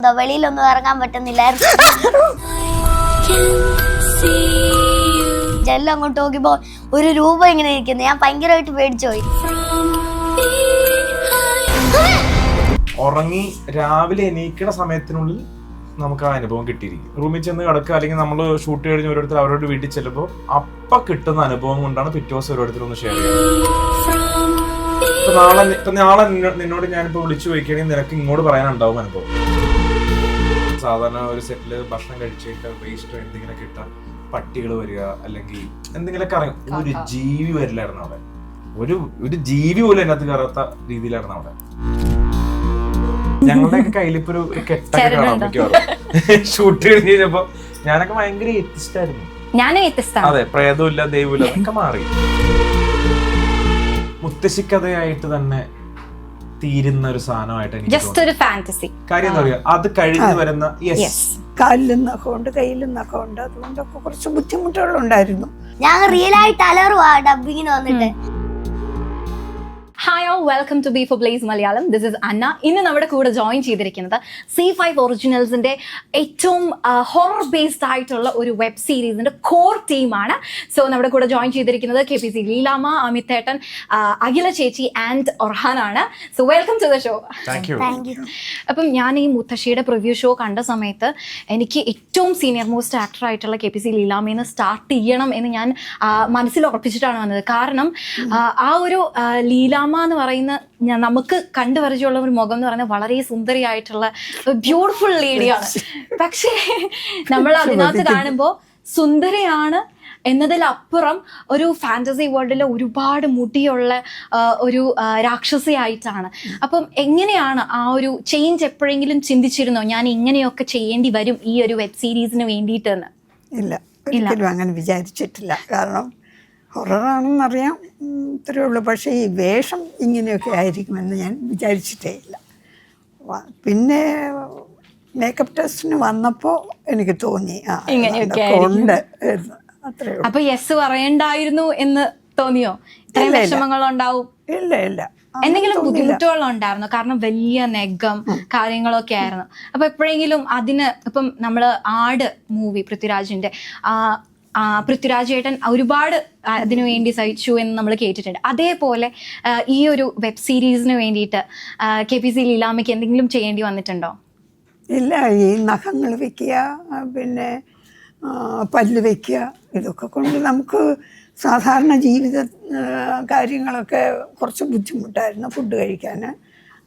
എന്തോ വെളിയിലൊന്നും ഇറങ്ങാൻ പറ്റുന്നില്ലായിരുന്നു. ജെല്ലാം അങ്ങോട്ട് നോക്കിയപ്പോ ഒരു രൂപ ഇങ്ങനെ ഇരിക്കുന്നു. ഞാൻ ഭയങ്കരമായിട്ട് പേടിച്ചു പോയി. ഉറങ്ങി രാവിലെ എണീക്കണ സമയത്തിനുള്ളിൽ നമുക്ക് ആ അനുഭവം കിട്ടിയിരിക്കും. റൂമിൽ ചെന്ന് കിടക്കുക, അല്ലെങ്കിൽ നമ്മൾ ഷൂട്ട് കഴിഞ്ഞ് ഓരോരുത്തർ അവരോട് വീട്ടിൽ ചെല്ലുമ്പോൾ അപ്പൊ കിട്ടുന്ന അനുഭവം കൊണ്ടാണ് പിറ്റേ ദിവസം ഓരോരുത്തരൊന്ന് ഷെയർ ചെയ്യുന്നത്. ഇപ്പൊ നാളെ നിന്നോട് ഞാനിപ്പോ വിളിച്ചു ചോദിക്കുകയാണെങ്കിൽ നിനക്ക് ഇങ്ങോട്ട് പറയാനുണ്ടാവും അനുഭവം. സാധാരണ ഒരു സെറ്റില് ഭക്ഷണം കഴിച്ചിട്ട് വേസ്റ്റോ എന്തെങ്കിലും കിട്ടാൻ പട്ടികൾ വരിക, അല്ലെങ്കിൽ എന്തെങ്കിലുമൊക്കെ അറിയാം. ഒരു ജീവി വരില്ലായിരുന്നു അവിടെ. ഒരു ജീവി പോലും അതിനകത്ത് കയറാത്ത രീതിയിലായിരുന്നു അവിടെ. ഞങ്ങളുടെയൊക്കെ കയ്യിലിപ്പോ ഒരു കെട്ടൊക്കെ കാണാൻ പറ്റും. ഷൂട്ട് കഴിഞ്ഞപ്പോ ഞാനൊക്കെ ഭയങ്കര എത്തിസ്റ്റായിരുന്നു. അതെ, പ്രേതമില്ല ദൈവമില്ല ഒക്കെ മാറി. മുത്തശ്ശിക്കഥയായിട്ട് തന്നെ തീരുന്ന ഒരു സാധനമായിട്ട് എനിക്ക് കാര്യം എന്താ പറയാ, അത് കഴിഞ്ഞു വരുന്ന കാലിലും നഖമുണ്ട്, കയ്യിലും നഖമുണ്ട്. അതുകൊണ്ടൊക്കെ കുറച്ച് ബുദ്ധിമുട്ടുകളുണ്ടായിരുന്നു. ഞാൻ റിയൽ ആയിട്ട് അലറുവാ ഡബിങ്ങിന് വന്നിട്ട്. Hi all, welcome to B four blaze Malayalam. This is Anna. ഇന്ന് നമ്മുടെ കൂടെ ജോയിൻ ചെയ്തിരിക്കുന്നത് C5 ഒറിജിനൽസിന്റെ ഏറ്റവും ഹൊറർ ബേസ്ഡ് ആയിട്ടുള്ള ഒരു വെബ് സീരീസിന്റെ കോർ ടീമാണ്. സോ നമ്മുടെ കൂടെ ജോയിൻ ചെയ്തിരിക്കുന്നത് KPC ലീലാമ്മ, അമിതേട്ടൻ, അഖില ചേച്ചി ആൻഡ് ഒർഹാനാണ്. So welcome to the show. അപ്പം ഞാൻ ഈ മുത്തശ്ശിയുടെ പ്രിവ്യൂ ഷോ കണ്ട സമയത്ത് എനിക്ക് ഏറ്റവും സീനിയർ മോസ്റ്റ് ആക്ടർ ആയിട്ടുള്ള KPC ലീലാമ്മയിൽ നിന്ന് സ്റ്റാർട്ട് ചെയ്യണം എന്ന് ഞാൻ മനസ്സിൽ ഉറപ്പിച്ചിട്ടാണ് വന്നത്. കാരണം ആ ഒരു ലീലാമ്മ എന്ന് പറയുന്ന നമുക്ക് കണ്ടുപരിചയമുള്ള ഒരു മുഖം എന്ന് പറയുന്നത് വളരെ സുന്ദരിയായിട്ടുള്ള ബ്യൂട്ടിഫുൾ ലേഡിയാണ്. പക്ഷേ നമ്മൾ അതിനകത്ത് കാണുമ്പോൾ സുന്ദരിയാണ് എന്നതിലപ്പുറം ഒരു ഫാന്റസി വേൾഡിലെ ഒരുപാട് മുടിയുള്ള ഒരു രാക്ഷസിയായിട്ടാണ്. അപ്പം എങ്ങനെയാണ് ആ ഒരു ചേഞ്ച് എപ്പോഴെങ്കിലും ചിന്തിച്ചിരുന്നോ, ഞാൻ ഇങ്ങനെയൊക്കെ ചെയ്യേണ്ടി വരും ഈ ഒരു വെബ് സീരീസിന് വേണ്ടിയിട്ടെന്ന്? ഇല്ല, ഒരിക്കലും അങ്ങനെ വിചാരിച്ചിട്ടില്ല. കാരണം ഹൊററാണെന്നറിയാം, ഇത്രയേ ഉള്ളൂ. പക്ഷേ ഈ വേഷം ഇങ്ങനെയൊക്കെ ആയിരിക്കുമെന്ന് ഞാൻ വിചാരിച്ചിട്ടേ ഇല്ല. പിന്നെ മേക്കപ്പ് ടെസ്റ്റിന് വന്നപ്പോൾ എനിക്ക് തോന്നി ഉണ്ട്, അത്രേ ഉള്ളൂ. അപ്പൊ യെസ് പറയണ്ടായിരുന്നു എന്ന് തോന്നിയോ? ഇത്രയും വിഷമങ്ങളുണ്ടാവും? ഇല്ല ഇല്ല. എന്തെങ്കിലും ബുദ്ധിമുട്ടുകളുണ്ടായിരുന്നു? കാരണം വലിയ നെഗം കാര്യങ്ങളൊക്കെ ആയിരുന്നു. അപ്പൊ എപ്പോഴെങ്കിലും അതിന് ഇപ്പം നമ്മള് ആട് മൂവി പൃഥ്വിരാജിന്റെ പൃഥ്വിരാജ് ഏട്ടൻ ഒരുപാട് അതിനു വേണ്ടി സഹിച്ചു എന്ന് നമ്മൾ കേട്ടിട്ടുണ്ട്. അതേപോലെ ഈ ഒരു വെബ് സീരീസിന് വേണ്ടിയിട്ട് KPC ലീലാമ്മയ്ക്ക് എന്തെങ്കിലും ചെയ്യേണ്ടി വന്നിട്ടുണ്ടോ? ഇല്ല, ഈ നഖങ്ങൾ വെക്കുക, പിന്നെ പല്ല് വെക്കുക, ഇതൊക്കെ കൊണ്ട് നമുക്ക് സാധാരണ ജീവിത കാര്യങ്ങളൊക്കെ കുറച്ച് ബുദ്ധിമുട്ടായിരുന്നു. ഫുഡ് കഴിക്കാൻ,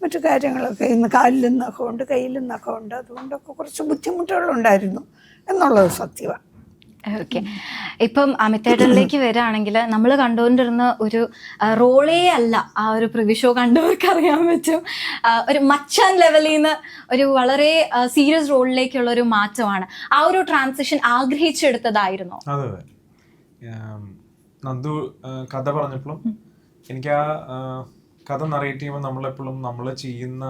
മറ്റു കാര്യങ്ങളൊക്കെ. ഇന്ന് കാലിലും നഖമുണ്ട്, കയ്യിലും നഖമുണ്ട്. അതുകൊണ്ടൊക്കെ കുറച്ച് ബുദ്ധിമുട്ടുകളുണ്ടായിരുന്നു എന്നുള്ളത് സത്യമാണ്. ഓക്കെ. ഇപ്പം അമിതേട്ടനിലേക്ക് വരികയാണെങ്കിൽ നമ്മൾ കണ്ടുകൊണ്ടിരുന്ന ഒരു റോളേ അല്ല ആ ഒരു പ്രിവ്യൂ ഷോ കണ്ടവർക്ക് അറിയാൻ പറ്റും. ഒരു മച്ചാൻ ലെവലിൽ നിന്ന് ഒരു വളരെ സീരിയസ് റോളിലേക്കുള്ള ഒരു മാറ്റമാണ്. ആ ഒരു ട്രാൻസിഷൻ ആഗ്രഹിച്ചെടുത്തതായിരുന്നോ? അതെ, നന്ദു കഥ പറഞ്ഞപ്പോഴും എനിക്ക് ആ കഥ നറേറ്റ് ചെയ്യുമ്പോൾ നമ്മളെപ്പോഴും നമ്മൾ ചെയ്യുന്ന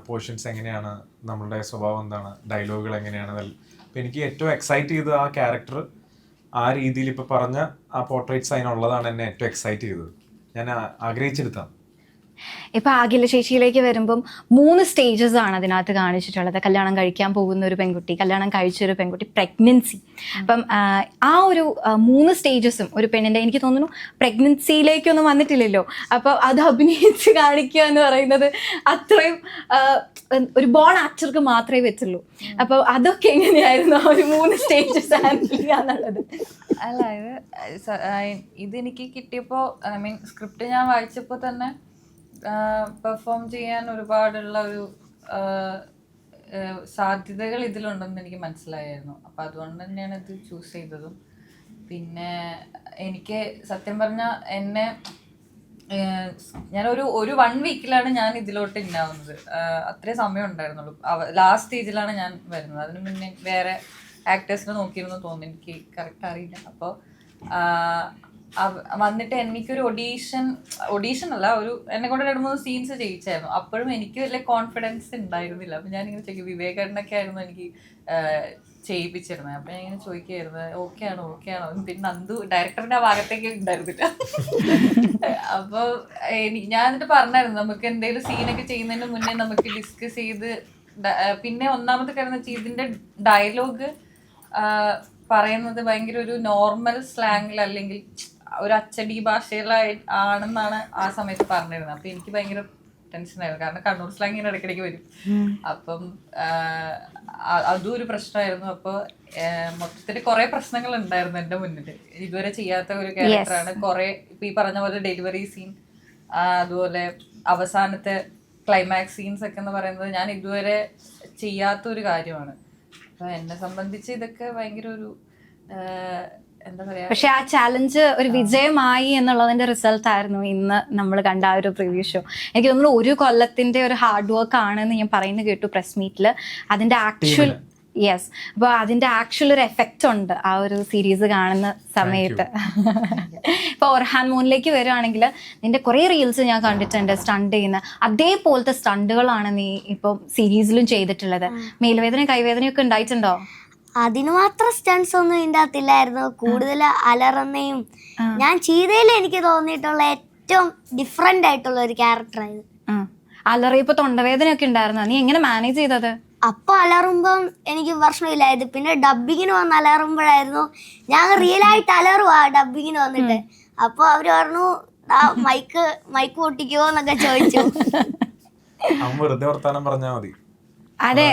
പോർഷൻസ് എങ്ങനെയാണ്, നമ്മളുടെ സ്വഭാവം എന്താണ്, ഡയലോഗുകൾ എങ്ങനെയാണ്. അപ്പം എനിക്ക് ഏറ്റവും എക്സൈറ്റ് ചെയ്തത് ആ ക്യാരക്ടർ ആ രീതിയിൽ ഇപ്പോൾ പറഞ്ഞ ആ പോർട്രേറ്റ്സ് അതിനുള്ളതാണ് എന്നെ ഏറ്റവും എക്സൈറ്റ് ചെയ്തത്. ഞാൻ ആഗ്രഹിച്ചെടുത്താണ്. ഇപ്പം അഖില ചേച്ചിയിലേക്ക് വരുമ്പം 3 സ്റ്റേജസ് ആണ് അതിനകത്ത് കാണിച്ചിട്ടുള്ളത്. കല്യാണം കഴിക്കാൻ പോകുന്ന ഒരു പെൺകുട്ടി, കല്യാണം കഴിച്ചൊരു പെൺകുട്ടി, പ്രഗ്നൻസി. അപ്പം ആ ഒരു 3 സ്റ്റേജസും ഒരു പെണ്ണിൻ്റെ, എനിക്ക് തോന്നുന്നു പ്രഗ്നൻസിയിലേക്കൊന്നും വന്നിട്ടില്ലല്ലോ. അപ്പോൾ അത് അഭിനയിച്ച് കാണിക്കുക എന്ന് പറയുന്നത് അത്രയും ഒരു ബോൺ ആക്ടർക്ക് മാത്രമേ പറ്റുള്ളൂ. അപ്പോൾ അതൊക്കെ എങ്ങനെയായിരുന്നു ആ ഒരു 3 സ്റ്റേജസ് ഹാൻഡിൽ ചെയ്യുക എന്നുള്ളത്? അല്ല, ഇതെനിക്ക് കിട്ടിയപ്പോൾ, ഐ മീൻ സ്ക്രിപ്റ്റ് ഞാൻ വായിച്ചപ്പോൾ തന്നെ പെർഫോം ചെയ്യാൻ ഒരുപാടുള്ള ഒരു സാധ്യതകൾ ഇതിലുണ്ടെന്ന് എനിക്ക് മനസ്സിലായിരുന്നു. അപ്പം അതുകൊണ്ട് തന്നെയാണ് ഇത് ചൂസ് ചെയ്തതും. പിന്നെ എനിക്ക് സത്യം പറഞ്ഞാൽ എന്നെ ഞാനൊരു 1 വീക്കിലാണ് ഞാൻ ഇതിലോട്ട് ഉണ്ടാവുന്നത്. അത്രേ സമയം ഉണ്ടായിരുന്നുള്ളൂ. ലാസ്റ്റ് സ്റ്റേജിലാണ് ഞാൻ വരുന്നത്. അതിന് മുന്നേ വേറെ ആക്ടേഴ്സിനെ നോക്കിയിരുന്നു തോന്നുന്നു, എനിക്ക് കറക്റ്റ് അറിയില്ല. അപ്പോൾ വന്നിട്ട് എനിക്കൊരു ഓഡീഷൻ അല്ല, എന്നെ കൊണ്ട് 2-3 സീൻസ് ചെയ്യിച്ചായിരുന്നു. അപ്പോഴും എനിക്ക് വലിയ കോൺഫിഡൻസ് ഉണ്ടായിരുന്നില്ല. അപ്പം ഞാനിങ്ങനെ ചോദിക്കും, വിവേകേട്ടനൊക്കെ ആയിരുന്നു എനിക്ക് ചെയ്യിപ്പിച്ചിരുന്നത്. അപ്പം ഞാൻ ഇങ്ങനെ ചോദിക്കുമായിരുന്നു, ഓക്കെ ആണോ. പിന്നെ നന്ദു ഡയറക്ടറിന്റെ ആ ഭാഗത്തേക്ക് ഉണ്ടായിരുന്നില്ല. അപ്പോൾ ഞാൻ എന്നിട്ട് പറഞ്ഞായിരുന്നു, നമുക്ക് എന്തെങ്കിലും സീനൊക്കെ ചെയ്യുന്നതിന് മുന്നേ നമുക്ക് ഡിസ്കസ് ചെയ്ത് പിന്നെ ഒന്നാമത്തെ കാര്യം എന്ന് വെച്ചാൽ ഇതിന്റെ ഡയലോഗ് പറയുന്നത് ഭയങ്കര ഒരു നോർമൽ സ്ലാങ്ങിൽ അല്ലെങ്കിൽ ഒരു അച്ചടി ഭാഷയിലായി ആണെന്നാണ് ആ സമയത്ത് പറഞ്ഞിരുന്നത്. അപ്പൊ എനിക്ക് ഭയങ്കര ടെൻഷനായിരുന്നു, കാരണം കണ്ണൂർ സ്ലാങ് ഇങ്ങനെ ഇടയ്ക്കിടയ്ക്ക് വരും. അപ്പം അതും ഒരു പ്രശ്നമായിരുന്നു. അപ്പൊ മൊത്തത്തിൽ കുറെ പ്രശ്നങ്ങൾ ഉണ്ടായിരുന്നു എന്റെ മുന്നിൽ. ഇതുവരെ ചെയ്യാത്ത ഒരു ക്യാരക്ടറാണ്. കുറെ ഇപ്പൊ ഈ പറഞ്ഞ പോലെ ഡെലിവറി സീൻ, അതുപോലെ അവസാനത്തെ ക്ലൈമാക്സ് സീൻസ് ഒക്കെ എന്ന് പറയുന്നത് ഞാൻ ഇതുവരെ ചെയ്യാത്ത ഒരു കാര്യമാണ്. അപ്പൊ എന്നെ സംബന്ധിച്ച് ഇതൊക്കെ ഭയങ്കര ഒരു എന്താ പറയാ. പക്ഷെ ആ ചാലഞ്ച് ഒരു വിജയമായി എന്നുള്ളതിന്റെ റിസൾട്ട് ആയിരുന്നു ഇന്ന് നമ്മൾ കണ്ട ആ ഒരു പ്രിവ്യൂ ഷോ. എനിക്ക് തോന്നുന്നു 1 കൊല്ലത്തിന്റെ ഒരു ഹാർഡ് വർക്ക് ആണെന്ന് ഞാൻ പറയുന്നത് കേട്ടു പ്രസ് മീറ്റില്. അതിന്റെ ആക്ച്വൽ അപ്പൊ അതിന്റെ ആക്ച്വൽ ഒരു എഫക്റ്റ് ഉണ്ട് ആ ഒരു സീരീസ് കാണുന്ന സമയത്ത്. ഇപ്പൊ ഒർഹാൻ മോനിലേക്ക് വരുവാണെങ്കിൽ നിന്റെ കുറെ റീൽസ് ഞാൻ കണ്ടിട്ടുണ്ട് സ്റ്റണ്ട് ചെയ്യുന്ന അതേപോലത്തെ സ്റ്റണ്ടുകളാണ് നീ ഇപ്പൊ സീരീസിലും ചെയ്തിട്ടുള്ളത്. മേൽവേദന കൈവേദനയൊക്കെ ഉണ്ടായിട്ടുണ്ടോ? അതിന് മാത്രം സ്റ്റൺസ് ഒന്നും ഇതിൻ്റെ അകത്തില്ലായിരുന്നു. കൂടുതൽ അലറുന്നയും ഞാൻ ചെയ്തതിൽ എനിക്ക് തോന്നിയിട്ടുള്ള ഏറ്റവും ഡിഫറെന്റ് ആയിട്ടുള്ള ഒരു ക്യാരക്ടറായിരുന്നു. അലറിയപ്പോ തൊണ്ടവേദനയൊക്കെ ഉണ്ടായിരുന്നോ? നീ എങ്ങനെ മാനേജ് ചെയ്തത്? അപ്പൊ അലറുമ്പം എനിക്ക് പ്രശ്നമില്ലായത്. പിന്നെ ഡബിങ്ങിന് വന്ന് അലറുമ്പോഴായിരുന്നു ഞാൻ റിയൽ ആയിട്ട് അലറുവാ ഡബിങ്ങിന് വന്നിട്ട്. അപ്പൊ അവര് പറഞ്ഞു മൈക്ക് പൊട്ടിക്കോ എന്നൊക്കെ ചോദിച്ചു. വെറുതെ വർത്താനം പറഞ്ഞാ മതി. അതെ,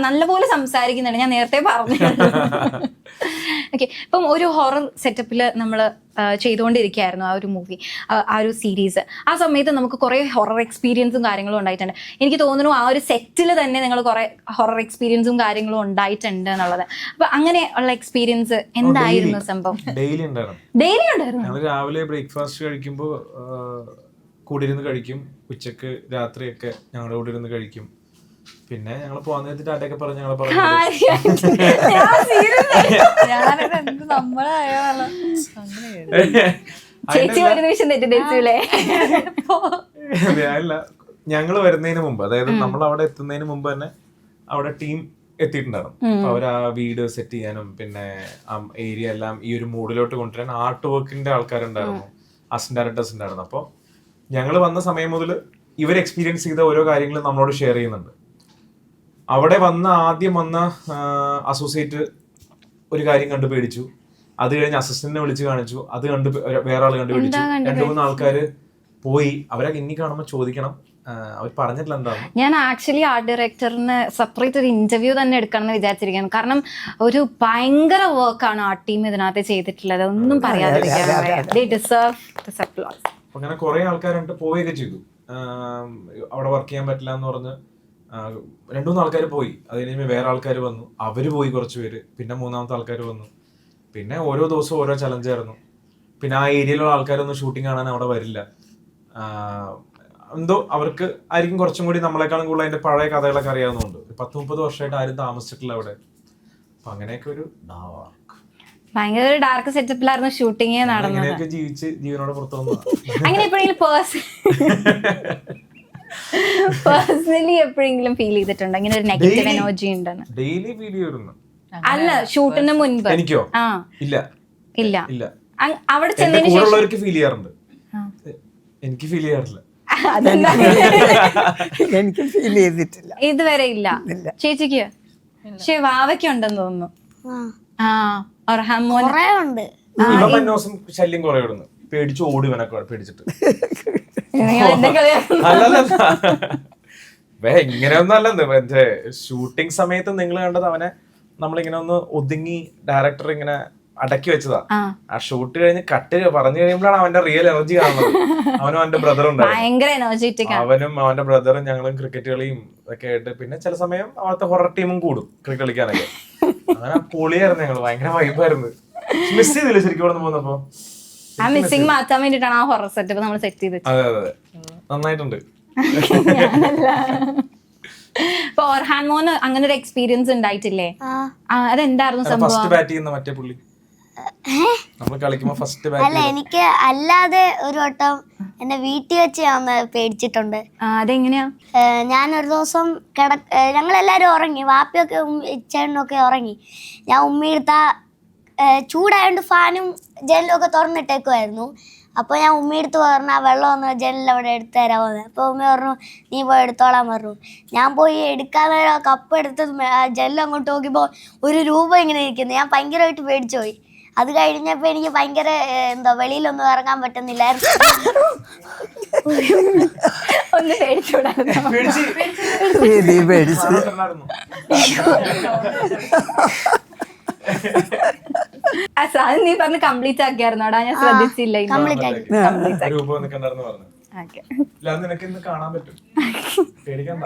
നല്ല പോലെ സംസാരിക്കുന്നുണ്ട്, ഞാൻ നേരത്തെ പറഞ്ഞു. ഓക്കെ, ഇപ്പം ഒരു ഹൊറർ സെറ്റപ്പില് നമ്മൾ ചെയ്തുകൊണ്ടിരിക്കുകയായിരുന്നു ആ ഒരു മൂവി, ആ ഒരു സീരീസ്. ആ സമയത്ത് നമുക്ക് കുറെ ഹൊറർ എക്സ്പീരിയൻസും കാര്യങ്ങളും ഉണ്ടായിട്ടുണ്ട്. എനിക്ക് തോന്നുന്നു ആ ഒരു സെറ്റിൽ തന്നെ നിങ്ങൾ കുറെ ഹൊറർ എക്സ്പീരിയൻസും കാര്യങ്ങളും ഉണ്ടായിട്ടുണ്ട് എന്നുള്ളത്. അപ്പൊ അങ്ങനെ ഉള്ള എക്സ്പീരിയൻസ് എന്തായിരുന്നു സംഭവം? ഡെയിലി ഉണ്ടായിരുന്നു. രാവിലെ ബ്രേക്ക്ഫാസ്റ്റ് കഴിക്കുമ്പോൾ കൂടിയിരുന്ന് കഴിക്കും, ഉച്ചക്ക് രാത്രിയൊക്കെ ഞങ്ങളുടെ കൂടെ ഇരുന്ന് കഴിക്കും. പിന്നെ ഞങ്ങൾ പോകാൻ നേരത്തെ ടാറ്റയൊക്കെ പറഞ്ഞ് ഞങ്ങളെ പറഞ്ഞു. ഞങ്ങള് വരുന്നതിന് മുമ്പ്, അതായത് നമ്മൾ അവിടെ എത്തുന്നതിന് മുമ്പ് തന്നെ അവിടെ ടീം എത്തിയിട്ടുണ്ടായിരുന്നു. അപ്പൊ അവർ ആ വീട് സെറ്റ് ചെയ്യാനും പിന്നെ ആ ഏരിയ എല്ലാം ഈ ഒരു മൂഡിലോട്ട് കൊണ്ടുവരാൻ ആർട്ട് വർക്കിന്റെ ആൾക്കാരുണ്ടായിരുന്നു, അസിസ്റ്റന്റ് ഡയറക്ടേഴ്സ് ഉണ്ടായിരുന്നു. അപ്പോൾ ഞങ്ങൾ വന്ന സമയം മുതൽ ഇവർ എക്സ്പീരിയൻസ് ചെയ്ത ഓരോ കാര്യങ്ങളും നമ്മളോട് ഷെയർ ചെയ്യുന്നുണ്ട്. അവിടെ ആദ്യം വന്ന അസോസിയേറ്റ് ഒരു കാര്യം കണ്ടു പേടിച്ചു. അത് കഴിഞ്ഞ് അസിസ്റ്റന്റിനെ വിളിച്ച് കാണിച്ചു, അത് കണ്ട് വേറെ ആൾ കണ്ടു പേടിച്ചു. 2-3 ആൾക്കാര് പോയി. അവരൊക്കെ ഇനി കാണുമ്പോൾ ചോദിക്കണം അവർ പറഞ്ഞിട്ടില്ല എന്താണ്. ഞാൻ ആക്ച്വലി ആർട്ട് ഡയറക്ടറിന് സെപ്പറേറ്റ് ഒരു ഇന്റർവ്യൂ തന്നെ എടുക്കണം എന്ന് വിചാരിച്ചിരിക്കുന്നു. കാരണം ഒരു ഭയങ്കര വർക്കാണ് ആ ടീം ഇതിനകത്ത് ചെയ്തിട്ടുള്ളത്, ഒന്നും പറയാതിരിക്കാൻ. അങ്ങനെ കുറെ ആൾക്കാരുണ്ട് പോവുകയൊക്കെ ചെയ്തു. അവിടെ വർക്ക് ചെയ്യാൻ പറ്റില്ല എന്ന് പറഞ്ഞ് 2-3 ആൾക്കാർ പോയി. അത് കഴിഞ്ഞ് വേറെ ആൾക്കാർ വന്നു, അവര് പോയി കുറച്ച് പേര്. പിന്നെ 3-മത്തെ ആൾക്കാർ വന്നു. പിന്നെ ഓരോ ദിവസവും ഓരോ ചലഞ്ചായിരുന്നു. പിന്നെ ആ ഏരിയയിലുള്ള ആൾക്കാരൊന്നും ഷൂട്ടിംഗ് കാണാൻ അവിടെ വരില്ല. എന്തോ അവർക്ക് ആയിരിക്കും കുറച്ചും കൂടി നമ്മളെക്കാളും കൂടുതൽ അതിന്റെ പഴയ കഥകളൊക്കെ അറിയാവുന്നുണ്ട്. 10-30 വർഷമായിട്ട് ആരും താമസിച്ചിട്ടില്ല അവിടെ. അപ്പൊ അങ്ങനെയൊക്കെ ഒരു ഭയങ്കര ഒരു ഡാർക്ക് സെറ്റപ്പിലായിരുന്നു ഷൂട്ടിങ് നടന്നത്. ജീവിച്ച് ജീവനോടെ പുറത്തു വന്നു. അങ്ങനെ എപ്പോഴെങ്കിലും പേഴ്സണലി എപ്പോഴെങ്കിലും ഫീൽ ചെയ്തിട്ടുണ്ടോ ഇങ്ങനെ ഒരു നെഗറ്റീവ് എനർജി ഉണ്ടെന്ന്? ഡെയിലി ഫീൽ ചെയ്യുന്നു. അല്ല, ഷൂട്ടിന് മുൻപ്. എനിക്കോ? ഇല്ല ഇല്ല ഇല്ല. അവിടെ ചെന്നതിന് ശേഷം ഫീൽ ചെയ്യാറുണ്ട്, എനിക്ക് ഫീൽ ചെയ്യാറില്ല. എനിക്ക് ഫീൽ ചെയ്തിട്ടില്ല ഇതുവരെ. ഇല്ല ചേച്ചിക്ക്? പക്ഷെ വാവയ്ക്ക് ഉണ്ടെന്ന് തോന്നുന്നു. ശല്യം കുറെ ഇടുന്നു, പേടിച്ച് ഓടി വനൊക്കെ പേടിച്ചിട്ട്. ഇങ്ങനെയൊന്നും അല്ലെന്ന്. മറ്റേ ഷൂട്ടിംഗ് സമയത്ത് നിങ്ങൾ കണ്ടത് അവനെ നമ്മളിങ്ങനെ ഒന്ന് ഒതുങ്ങി ഡയറക്ടർ ഇങ്ങനെ അടക്കി വെച്ചതാ. ആ ഷൂട്ട് കഴിഞ്ഞ് കട്ട് പറഞ്ഞു കഴിയുമ്പോഴാണ് അവന്റെ റിയൽ എനർജി കാണുന്നത്. അവനും അവന്റെ ബ്രദറും ഉണ്ടായിരുന്നു. അവനും അവന്റെ ബ്രദറും ഞങ്ങളും ക്രിക്കറ്റ് കളിയും ഒക്കെ ആയിട്ട് പിന്നെ ചില സമയം അവിടുത്തെ ഹൊറർ ടീമും കൂടും ക്രിക്കറ്റ് കളിക്കാനൊക്കെ. അങ്ങനെ പൊളിയായിരുന്നു, ഞങ്ങൾ ഭയങ്കര വൈബായിരുന്നു. മിസ് ചെയ്തില്ല ശരിക്കും അവിടെ പോകുന്നപ്പോ. ആ മിസ്സിംഗ് മാറ്റാൻ വേണ്ടിട്ടാണ് ആ ഹൊറർ സെറ്റപ്പ് നമ്മൾ സെറ്റ് ചെയ്ത്. അതെ അതെ, നന്നായിട്ടുണ്ട്. ഇപ്പൊ ഓർഹാൻ മോന് അങ്ങനെ ഒരു എക്സ്പീരിയൻസ് ഉണ്ടായിട്ടില്ലേ? അതെന്തായിരുന്നു സംഭവം? ഫസ്റ്റ് ബാറ്റ് ചെയ്യുന്ന മറ്റേ പുള്ളി നമ്മൾ കളിക്കുമ്പോ ഫസ്റ്റ് ബാറ്റ്. അല്ല, എനിക്ക് അല്ലാതെ ഒരു വട്ടം എന്റെ വീട്ടിൽ വെച്ച് ഞാൻ പേടിച്ചിട്ടുണ്ട്. അതെങ്ങനെയാ? ഞാനൊരു ദിവസം ഞങ്ങളെല്ലാരും ഉറങ്ങി, വാപ്പിയൊക്കെ ചേട്ടനൊക്കെ ഉറങ്ങി. ഞാൻ ഉമ്മിയെടുത്ത ചൂടായോണ്ട് ഫാനും ജനലും ഒക്കെ തുറന്നിട്ടേക്കുമായിരുന്നു. അപ്പോൾ ഞാൻ ഉമ്മയെടുത്ത് പറഞ്ഞു ആ വെള്ളം ഒന്ന് ജനലിൽ അവിടെ എടുത്തു തരാമെന്ന്. അപ്പോൾ ഉമ്മ പറഞ്ഞു നീ പോയി എടുത്തോളാൻ പറഞ്ഞു. ഞാൻ പോയി എടുക്കാതെ കപ്പ് എടുത്ത് ജനൽ അങ്ങോട്ട് നോക്കിയപ്പോൾ ₹1 ഇങ്ങനെ ഇരിക്കുന്നു. ഞാൻ ഭയങ്കരമായിട്ട് പേടിച്ചു പോയി. അത് കഴിഞ്ഞപ്പോൾ എനിക്ക് ഭയങ്കര വെളിയിലൊന്നും ഇറങ്ങാൻ പറ്റുന്നില്ലായിരുന്നു. ഒന്ന് പേടിച്ചൂടായിരുന്നു. അത് നീ പറഞ്ഞ് കംപ്ലീറ്റ് ആക്കിയായിരുന്നോടാ? ഞാൻ ശ്രദ്ധിച്ചില്ല. കംപ്ലീറ്റ് ആക്കി. നിനക്ക് ഇന്ന് കാണാൻ പറ്റും, പേടിക്കണ്ട.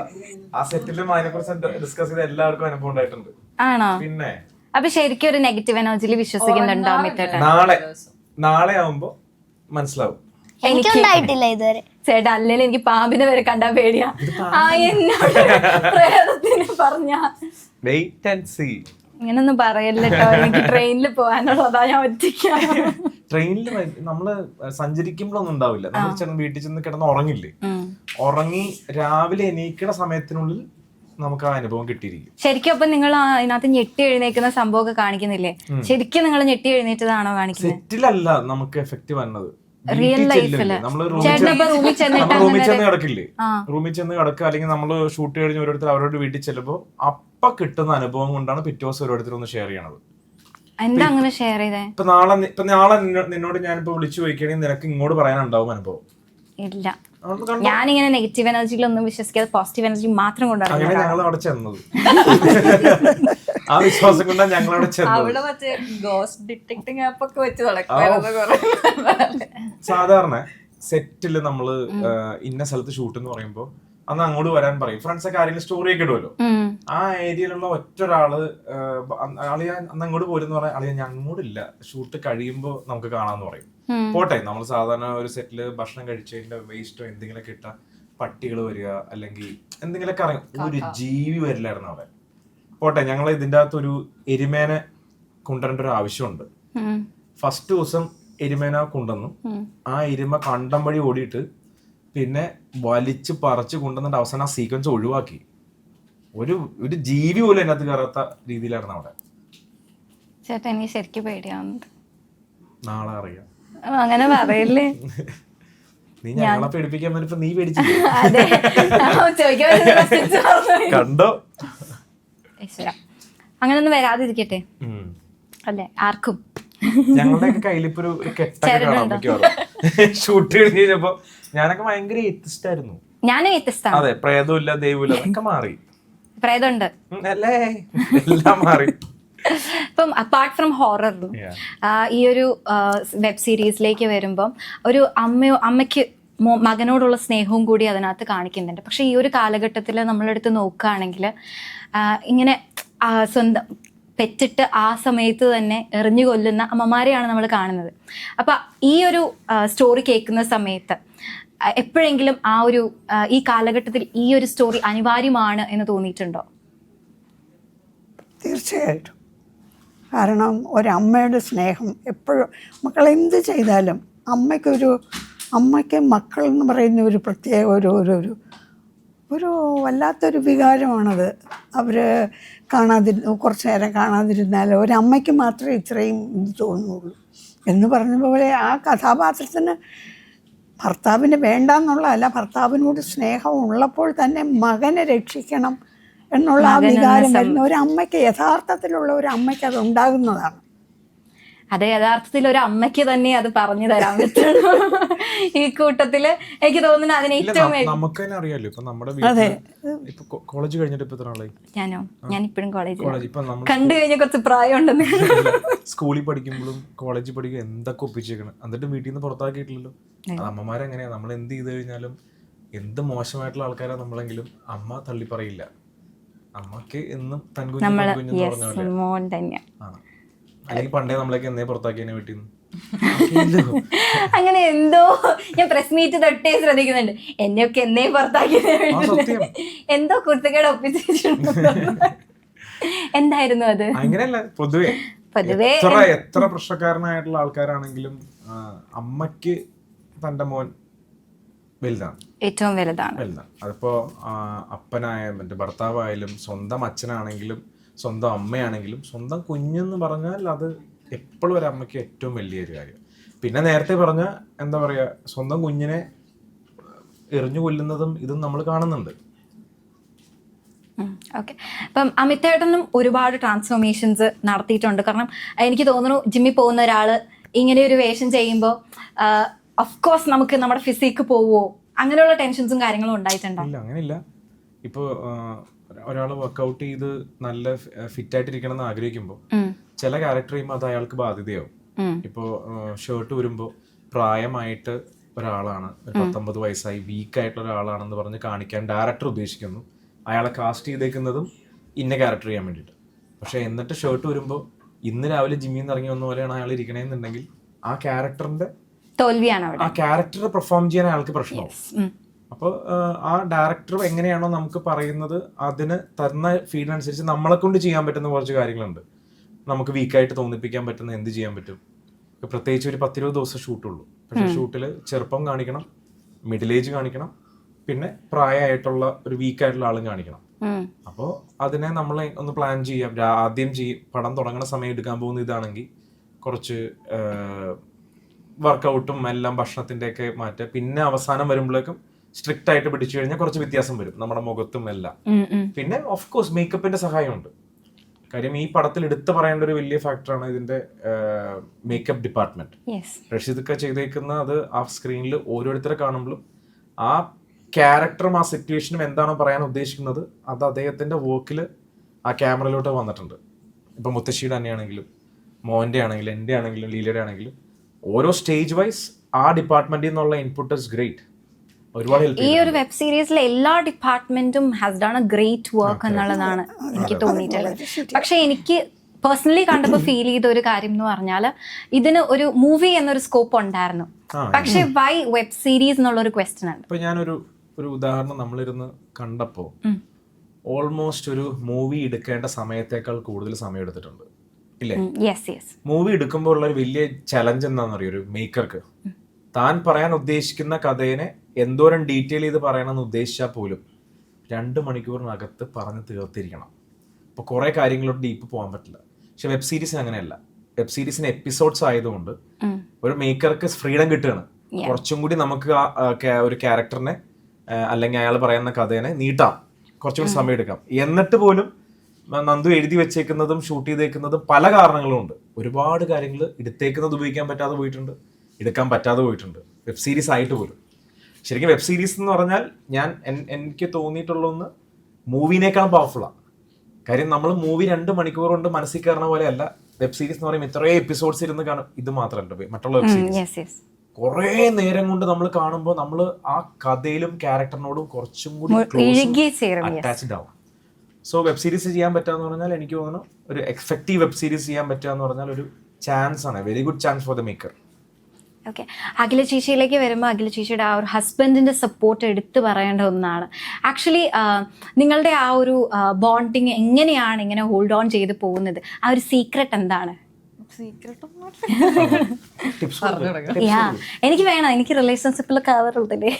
ആ സെറ്റിലും അതിനെ കുറിച്ച് ഡിസ്കസ് ചെയ്ത എല്ലാവർക്കും അനുഭവം ഉണ്ടായിട്ടുണ്ട്. ആണോ? പിന്നെ അപ്പൊ ശരിക്കും ഒരു നെഗറ്റീവ് എനർജിയിൽ വിശ്വസിക്കുന്നുണ്ടോ മിത്തേട്ടൻ? നാളെ ആവുമ്പോ മനസ്സിലാവും. എനിക്കുണ്ടായിട്ടില്ല ഇതുവരെ ചേട്ടാ. അല്ലെങ്കിൽ എനിക്ക് പാമ്പിനെ വരെ കണ്ടാ പേടിയാ. പ്രേതത്തിന് പറഞ്ഞ വെയിറ്റ് ആൻഡ് സീ. ഇങ്ങനൊന്നും പറയല്ലോ. എനിക്ക് ട്രെയിനിൽ പോകാനുള്ളതാ, ഞാൻ ഒറ്റയ്ക്കാണ്. ട്രെയിനിൽ നമ്മള് സഞ്ചരിക്കുമ്പോഴൊന്നും ഉണ്ടാവില്ല. നമ്മൾ ചെന്ന് വീട്ടിൽ ചെന്ന് കിടന്ന് ഉറങ്ങില്ലേ, ഉറങ്ങി രാവിലെ എണീക്കണ സമയത്തിനുള്ളിൽ നമുക്ക് ആ അനുഭവം കിട്ടിയിരിക്കും. ശരിക്കും അപ്പൊ നിങ്ങൾ അതിനകത്ത് ഞെട്ടി എഴുന്നേക്കുന്ന സംഭവമൊക്കെ കാണിക്കുന്നില്ലേ? ശരിക്കും നിങ്ങൾ ഞെട്ടി എഴുന്നേറ്റതാണോ കാണിക്കുന്നത്? സെറ്റിലല്ല നമുക്ക് എഫക്റ്റ് വന്നത്, റിയൽ ലൈഫില്. റൂമിൽ ചെന്ന് കിടക്കില്ലേ, റൂമിൽ ചെന്ന് കിടക്കുക, അല്ലെങ്കിൽ നമ്മൾ ഷൂട്ട് കഴിഞ്ഞ് ഓരോരുത്തർ അവരോട് വീട്ടിൽ ചെല്ലുമ്പോ അപ്പൊ കിട്ടുന്ന അനുഭവം കൊണ്ടാണ് പിറ്റേ ദിവസം ഓരോരുത്തർ ഒന്ന് ഷെയർ ചെയ്യണത്. എന്താ അങ്ങനെ ഷെയർ ചെയ്തേ? ഇപ്പൊ നാളെ നിന്നോട് ഞാനിപ്പോ വിളിച്ചു ചോദിക്കുകയാണെങ്കിൽ നിനക്ക് ഇങ്ങോട്ട് പറയാനുണ്ടാവും അനുഭവം. ഇല്ല, ഞാനിങ്ങനെ നെഗറ്റീവ് എനർജിയിലൊന്നും വിശ്വസിക്കാതെ പോസിറ്റീവ് എനർജി മാത്രം കൊണ്ടാണ് ഞങ്ങൾ അവിടെ ചെന്നത്. ആ വിശ്വാസം കൊണ്ടാണ് ഞങ്ങൾ അവിടെ ചെന്നത്. സാധാരണ സെറ്റില് നമ്മള് ഇന്ന സ്ഥലത്ത് ഷൂട്ട് എന്ന് പറയുമ്പോ അന്ന് അങ്ങോട്ട് വരാൻ പറയും. ഫ്രണ്ട്സ് ഒക്കെ ആരെങ്കിലും സ്റ്റോറി ഒക്കെ ഇടുമല്ലോ. ആ ഏരിയയിലുള്ള ഒറ്റ ഒരാള് അളിയ അന്ന് അങ്ങോട്ട് പോരെന്ന് പറയാൻ, അളിയ ഞാൻ അങ്ങോട്ടില്ല, ഷൂട്ട് കഴിയുമ്പോ നമുക്ക് കാണാന്ന് പറയും. പോട്ടെ, നമ്മൾ സാധാരണ ഒരു സെറ്റില് ഭക്ഷണം കഴിച്ചതിന്റെ വേസ്റ്റോ എന്തെങ്കിലുമൊക്കെ ഇട്ട പട്ടികൾ വരിക, അല്ലെങ്കിൽ എന്തെങ്കിലുമൊക്കെ അറിയാം, ഒരു ജീവി വരില്ലായിരുന്നു അവിടെ. പോട്ടെ, ഞങ്ങൾ ഇതിൻ്റെ അകത്തൊരു എരുമേനെ കൊണ്ടുവരേണ്ട ഒരു ആവശ്യമുണ്ട്. ഫസ്റ്റ് ദിവസം എരുമേന കൊണ്ടുവന്നു. ആ എരുമ കണ്ടം വഴി ഓടിയിട്ട് പിന്നെ വലിച്ച് പറിച്ച് കൊണ്ടുവന്നിട്ട് അവസാനം ആ സീക്വൻസ് ഒഴിവാക്കി. ഒരു ജീവി പോലും അതിനകത്ത് കയറാത്ത രീതിയിലായിരുന്നു അവിടെ. ചേട്ടാ എനിക്ക് ശരിക്കും പേടിയാവുന്നത്. നാളെ അറിയാം. അങ്ങനെ പറയല്ലേ. നീ ഞങ്ങളെ പേടിപ്പിക്കാൻ വേണ്ടി നീ പേടിച്ചു കണ്ടോ? അങ്ങനൊന്നും വരാതിരിക്കട്ടെ അല്ലേ ആർക്കും. ഞങ്ങളുടെയൊക്കെ കയ്യിലിപ്പോ ഒരു കെട്ടൊക്കെ കാണാൻ പറ്റും. ഷൂട്ട് കഴിഞ്ഞപ്പോ ഞാനൊക്കെ ഭയങ്കര എത്തിസ്റ്റ് ആയിരുന്നു. ഞാനും എത്തിസ്റ്റാണ്. അതെ, പ്രേതമില്ല ദൈവമില്ല, അതൊക്കെ മാറി. പ്രേതമുണ്ട് അല്ലേ, എല്ലാം മാറി. ഇപ്പം അപ്പാർട്ട് ഫ്രം ഹൊററും ഈ ഒരു വെബ് സീരീസിലേക്ക് വരുമ്പം ഒരു അമ്മയ്ക്ക് മകനോടുള്ള സ്നേഹവും കൂടി അതിനകത്ത് കാണിക്കുന്നുണ്ട്. പക്ഷെ ഈ ഒരു കാലഘട്ടത്തിൽ നമ്മളെടുത്ത് നോക്കുകയാണെങ്കിൽ ഇങ്ങനെ സ്വന്തം പെറ്റിട്ട് ആ സമയത്ത് തന്നെ എറിഞ്ഞു കൊല്ലുന്ന അമ്മമാരെയാണ് നമ്മൾ കാണുന്നത്. അപ്പം ഈ ഒരു സ്റ്റോറി കേൾക്കുന്ന സമയത്ത് എപ്പോഴെങ്കിലും ആ ഒരു ഈ കാലഘട്ടത്തിൽ ഈ ഒരു സ്റ്റോറി അനിവാര്യമാണ് എന്ന് തോന്നിയിട്ടുണ്ടോ? തീർച്ചയായിട്ടും. കാരണം ഒരമ്മയുടെ സ്നേഹം എപ്പോഴും മക്കൾ എന്ത് ചെയ്താലും അമ്മയ്ക്ക് മക്കൾ എന്ന് പറയുന്ന ഒരു പ്രത്യേക ഒരു വല്ലാത്തൊരു വികാരമാണത്. അവർ കുറച്ച് നേരം കാണാതിരുന്നാൽ ഒരമ്മയ്ക്ക് മാത്രമേ ഇത്രയും ഇത് തോന്നുള്ളൂ. എന്ന് പറഞ്ഞ പോലെ ആ കഥാപാത്രത്തിന് ഭർത്താവിന് വേണ്ടെന്നുള്ളതല്ല, ഭർത്താവിനോട് സ്നേഹം ഉള്ളപ്പോൾ തന്നെ മകനെ രക്ഷിക്കണം എന്നുള്ള ആ വികാരം വരുന്ന ഒരമ്മയ്ക്ക്, യഥാർത്ഥത്തിലുള്ള ഒരു അമ്മയ്ക്ക് അത് ഉണ്ടാകുന്നതാണ്. അത് യഥാർത്ഥത്തിൽ ഒരു അമ്മയ്ക്ക് തന്നെ അത് പറഞ്ഞു തരാൻ പറ്റുള്ളൂ. ഈ കൂട്ടത്തില് എനിക്ക് തോന്നുന്നു അതിന് ഏറ്റവും നമുക്ക് തന്നെ അറിയാലോ. ഇപ്പൊ നമ്മുടെ വീട്ടില് കോളേജ് കഴിഞ്ഞിട്ട് ഇപ്പൊ എത്ര നാളായി? ഞാൻ ഇപ്പോഴും കോളേജ് കണ്ടു കഴിഞ്ഞ കുറച്ച് പ്രായം ഉണ്ടെന്ന്. സ്കൂളിൽ പഠിക്കുമ്പോഴും കോളേജിൽ പഠിക്കുമ്പോൾ എന്തൊക്കെ ഒപ്പിച്ചേക്കണം, എന്നിട്ട് വീട്ടിൽ നിന്ന് പുറത്താക്കിയിട്ടില്ലല്ലോ. അത് അമ്മമാരെങ്ങനെയാ, നമ്മൾ എന്ത് ചെയ്ത് കഴിഞ്ഞാലും എന്ത് മോശമായിട്ടുള്ള ആൾക്കാരാ നമ്മളെങ്കിലും അമ്മ തള്ളി പറയില്ല. അമ്മക്ക് എന്നും തന്നെ. അല്ലെങ്കിൽ പണ്ടേ നമ്മളൊക്കെ എന്നേ പുറത്താക്കിയതിനെ വീട്ടിൽ നിന്ന് അങ്ങനെ എന്തോ ഞാൻ പ്രസ് മീറ്റ് തൊട്ടേ ശ്രദ്ധിക്കുന്നുണ്ട്. എന്നെയൊക്കെ എന്നേ പുറത്താക്കിയതിനെ എന്തോ കുർത്തക്കേട് ഒപ്പിച്ചിട്ടുണ്ട്. എന്തായിരുന്നു അത്? അങ്ങനെയല്ല, പൊതുവെ എത്ര പ്രശ്നക്കാരനായിട്ടുള്ള ആൾക്കാരാണെങ്കിലും അമ്മയ്ക്ക് തന്റെ മോൻ വലുതാണ്, ഏറ്റവും വലുതാണ്. അതിപ്പോ അപ്പനായാലും മറ്റേ ഭർത്താവായാലും സ്വന്തം അച്ഛനാണെങ്കിലും സ്വന്തം അമ്മയാണെങ്കിലും സ്വന്തം കുഞ്ഞെന്ന് പറഞ്ഞാൽ അത് എപ്പോഴും ഒരു അമ്മയ്ക്ക് ഏറ്റവും വലിയൊരു കാര്യം. പിന്നെ നേരത്തെ പറഞ്ഞ എന്താ പറയാ, സ്വന്തം കുഞ്ഞിനെ എറിഞ്ഞു കൊല്ലുന്നതും ഇതും നമ്മൾ കാണുന്നുണ്ട്. ഓക്കെ. അപ്പം അമിതേട്ടനും ഒരുപാട് ട്രാൻസ്ഫോർമേഷൻസ് നടത്തിയിട്ടുണ്ട്. കാരണം എനിക്ക് തോന്നുന്നു ജിമ്മിൽ പോകുന്ന ഒരാൾ ഇങ്ങനെ ഒരു വേഷം ചെയ്യുമ്പോൾ ഓഫ്കോഴ്സ് നമുക്ക് നമ്മുടെ ഫിസിക്ക് പോവോ അങ്ങനെയുള്ള ടെൻഷൻസും കാര്യങ്ങളും ഉണ്ടായിട്ടുണ്ടോ? ഇല്ല, അങ്ങനെയില്ല. ഇപ്പോൾ ഒരാൾ വർക്കൗട്ട് ചെയ്ത് നല്ല ഫിറ്റായിട്ടിരിക്കണം എന്ന് ആഗ്രഹിക്കുമ്പോൾ ചില ക്യാരക്ടർ ചെയ്യുമ്പോൾ അത് അയാൾക്ക് ബാധ്യതയാവും. ഇപ്പോൾ ഷർട്ട് വരുമ്പോൾ പ്രായമായിട്ട് ഒരാളാണ്, 19 വയസ്സായി വീക്കായിട്ടുള്ള ഒരാളാണെന്ന് പറഞ്ഞ് കാണിക്കാൻ ഡയറക്ടർ ഉദ്ദേശിക്കുന്നു. അയാളെ കാസ്റ്റ് ചെയ്തേക്കുന്നതും ഇന്ന ക്യാരക്ടർ ചെയ്യാൻ വേണ്ടിയിട്ട്. പക്ഷെ എന്നിട്ട് ഷർട്ട് വരുമ്പോൾ ഇന്ന് രാവിലെ ജിമ്മിൽ നിന്ന് ഇറങ്ങി വന്ന പോലെയാണ് അയാൾ ഇരിക്കണേന്നുണ്ടെങ്കിൽ ആ ക്യാരക്ടറിന്റെ തോൽവിയാണ് അവിടെ. ആ ക്യാരക്ടർ പെർഫോം ചെയ്യാൻ അയാൾക്ക് പ്രശ്നമാവും. അപ്പോൾ ആ ഡയറക്ടർ എങ്ങനെയാണോ നമുക്ക് പറയുന്നത് അതിന് തരുന്ന ഫീഡിനനുസരിച്ച് നമ്മളെ കൊണ്ട് ചെയ്യാൻ പറ്റുന്ന കുറച്ച് കാര്യങ്ങളുണ്ട്. നമുക്ക് വീക്കായിട്ട് തോന്നിപ്പിക്കാൻ പറ്റുന്ന എന്ത് ചെയ്യാൻ പറ്റും. പ്രത്യേകിച്ച് ഒരു 10-20 ദിവസം ഷൂട്ടുള്ളൂ. പക്ഷെ ഷൂട്ടിൽ ചെറുപ്പം കാണിക്കണം, മിഡിൽ ഏജ് കാണിക്കണം, പിന്നെ പ്രായമായിട്ടുള്ള ഒരു വീക്കായിട്ടുള്ള ആളും കാണിക്കണം. അപ്പോൾ അതിനെ നമ്മൾ ഒന്ന് പ്ലാൻ ചെയ്യാം. ആദ്യം പടം തുടങ്ങുന്ന സമയം എടുക്കാൻ പോകുന്ന ഇതാണെങ്കിൽ കുറച്ച് വർക്കൗട്ടും എല്ലാം ഭക്ഷണത്തിൻ്റെ ഒക്കെ മാറ്റുക. പിന്നെ അവസാനം വരുമ്പോഴേക്കും സ്ട്രിക്റ്റ് ആയിട്ട് പിടിച്ചു കഴിഞ്ഞാൽ കുറച്ച് വ്യത്യാസം വരും നമ്മുടെ മുഖത്തും എല്ലാം. പിന്നെ ഓഫ് കോഴ്സ് മേക്കപ്പിന്റെ സഹായമുണ്ട്. കാര്യം ഈ പടത്തിൽ എടുത്തു പറയേണ്ട ഒരു വലിയ ഫാക്ടറാണ് ഇതിന്റെ മേക്കപ്പ് ഡിപ്പാർട്ട്മെന്റ്. റഷീദൊക്കെ ചെയ്തേക്കുന്ന അത് ആ സ്ക്രീനിൽ ഓരോരുത്തരെ കാണുമ്പോഴും ആ ക്യാരക്ടറും ആ സിറ്റുവേഷനും എന്താണോ പറയാൻ ഉദ്ദേശിക്കുന്നത് അത് അദ്ദേഹത്തിന്റെ വർക്കിൽ ആ ക്യാമറയിലോട്ട് വന്നിട്ടുണ്ട്. ഇപ്പൊ മുത്തശ്ശിയുടെ തന്നെയാണെങ്കിലും മോന്റെ ആണെങ്കിലും എൻ്റെ ആണെങ്കിലും ലീലയുടെ ആണെങ്കിലും ഓരോ സ്റ്റേജ് വൈസ് ആ ഡിപ്പാർട്ട്മെന്റിൽ നിന്നുള്ള ഇൻപുട്ട് ഇസ് ഗ്രേറ്റ്. ഒരുപാട് ഈ ഒരു വെബ് സീരീസിലെ എല്ലാ ഡിപ്പാർട്ട്മെന്റും has done a great work എന്നുള്ളതാണ് എനിക്ക് തോന്നിയിട്ടുള്ളത്. പക്ഷെ എനിക്ക് പേഴ്സണലി കണ്ടപ്പോൾ ഫീൽ ചെയ്ത ഒരു കാര്യം എന്ന് പറഞ്ഞാൽ ഇതിന് ഒരു മൂവി എന്നൊരു സ്കോപ്പ് ഉണ്ടായിരുന്നു. പക്ഷെ വൈ വെബ് സീരീസ് എന്നുള്ള ഒരു ക്വസ്റ്റ്യൻ ഉണ്ട്. ഇപ്പൊ ഞാനൊരു ഉദാഹരണം നമ്മളിരുന്ന് കണ്ടപ്പോ ഓൾമോസ്റ്റ് ഒരു മൂവി എടുക്കേണ്ട സമയത്തേക്കാൾ കൂടുതൽ സമയം എടുത്തിട്ടുണ്ട് ഇല്ലേ? മൂവി എടുക്കുമ്പോൾ ഉള്ള ഒരു വലിയ ചലഞ്ച് എന്താണെന്നറിയോ ഒരു മേക്കർക്ക്? താൻ പറയാൻ ഉദ്ദേശിക്കുന്ന കഥയെ എന്തോരം ഡീറ്റെയിൽ ചെയ്ത് പറയണമെന്ന് ഉദ്ദേശിച്ചാൽ പോലും 2 മണിക്കൂറിനകത്ത് പറഞ്ഞ് തീർത്തിരിക്കണം. അപ്പോൾ കുറേ കാര്യങ്ങളോട് ഡീപ്പ് പോകാൻ പറ്റില്ല. പക്ഷെ വെബ് സീരീസിന് അങ്ങനെയല്ല. വെബ് സീരീസിന് എപ്പിസോഡ്സ് ആയതുകൊണ്ട് ഒരു മേക്കർക്ക് ഫ്രീഡം കിട്ടുകയാണ്. കുറച്ചും കൂടി നമുക്ക് ഒരു ക്യാരക്ടറിനെ അല്ലെങ്കിൽ അയാൾ പറയുന്ന കഥയെ നീട്ടാം, കുറച്ചുകൂടി സമയം എടുക്കാം. എന്നിട്ട് പോലും നന്ദു എഴുതി വെച്ചേക്കുന്നതും ഷൂട്ട് ചെയ്തേക്കുന്നതും പല കാരണങ്ങളും ഉണ്ട്. ഒരുപാട് കാര്യങ്ങൾ എടുത്തേക്കുന്നത് ഉപയോഗിക്കാൻ പറ്റാതെ പോയിട്ടുണ്ട്, എടുക്കാൻ പറ്റാതെ പോയിട്ടുണ്ട് വെബ് സീരീസ് ആയിട്ട് പോലും. ശരിക്കും വെബ് സീരീസ് എന്ന് പറഞ്ഞാൽ എനിക്ക് തോന്നിയിട്ടുള്ളൊന്ന് മൂവിനേക്കാളും പവർഫുള്ളാണ്. കാര്യം നമ്മൾ മൂവി 2 മണിക്കൂർ കൊണ്ട് മനസ്സിൽ കയറുന്ന പോലെയല്ല വെബ് സീരീസ് എന്ന് പറയുമ്പോൾ ഇത്രയും എപ്പിസോഡ്സ് ഇരുന്ന് കാണും. ഇത് മാത്രമല്ല, മറ്റുള്ള വെബ് സീരീസ് കുറേ നേരം കൊണ്ട് നമ്മൾ കാണുമ്പോൾ നമ്മൾ ആ കഥയിലും ക്യാരക്ടറിനോടും കുറച്ചും കൂടി അറ്റാച്ച്ഡ് ആവും. സോ വെബ് സീരീസ് ചെയ്യാൻ പറ്റാന്ന് പറഞ്ഞാൽ എനിക്ക് തോന്നുന്നു ഒരു എഫക്റ്റീവ് വെബ് സീരീസ് ചെയ്യാൻ പറ്റുക പറഞ്ഞാൽ ഒരു ചാൻസ് ആണ്, very good chance for the maker. Okay, Akhila ചേച്ചിയിലേക്ക് വരുമ്പോൾ അഖില ചേച്ചിയുടെ ആ ഒരു ഹസ്ബൻഡിൻ്റെ സപ്പോർട്ട് എടുത്തു പറയേണ്ട ഒന്നാണ്. ആക്ച്വലി നിങ്ങളുടെ ആ ഒരു ബോണ്ടിങ് എങ്ങനെയാണ് ഇങ്ങനെ ഹോൾഡ് ഓൺ ചെയ്ത് പോകുന്നത്? ആ ഒരു സീക്രട്ട് എന്താണ്? എനിക്ക് വേണം, എനിക്ക് റിലേഷൻഷിപ്പിലൊക്കെ ആവാറുള്ളതല്ലേ.